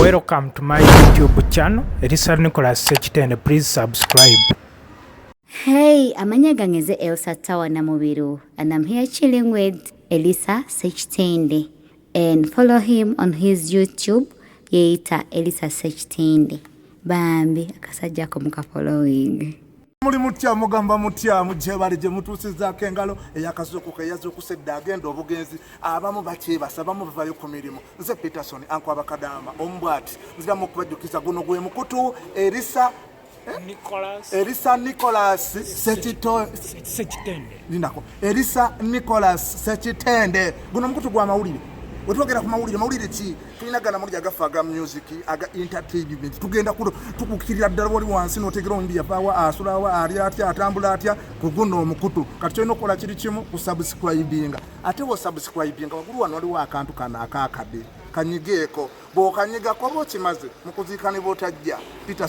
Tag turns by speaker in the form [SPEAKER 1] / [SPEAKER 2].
[SPEAKER 1] Welcome to my YouTube channel. Elisa Nicholas Sechitende. Please subscribe.
[SPEAKER 2] Hey, amanya gangeze Elsa Tawa Namubiru, and I'm here chilling with Elisa Sechitende. And follow him on his YouTube, yeita Elisa Sechitende. Bambi, akasajja ko muka following.
[SPEAKER 3] Muri mutya mugamba mutya mujje balije mutusiza kengalo eyakazoko kayazo kusedda agendo obugenzi abamu bakyebasa bamu bavayo ku mirimu nze Peterson anko abakadaama ombwati nzira mu kubajjukiza guno gwe mukutu Elisa Nicholas Sechitende linako Elisa Nicholas Sechitende guno mukutu gwa mawulire wetwogera ku mawulire ki tulina gana muri agafaga music aga entertainment tugenda tukukirira ddala wali wansi notegera ombi yapawa asulawa ali atya atambula atya kuguno omukutu kati tulina okukola kiri kimu kusubscribinga ate wo subscribinga wagulu wano waliwo akantu kana akakade kanyigeeko bw'okanyigako bw'okimaze mu kuziikani bw'otajja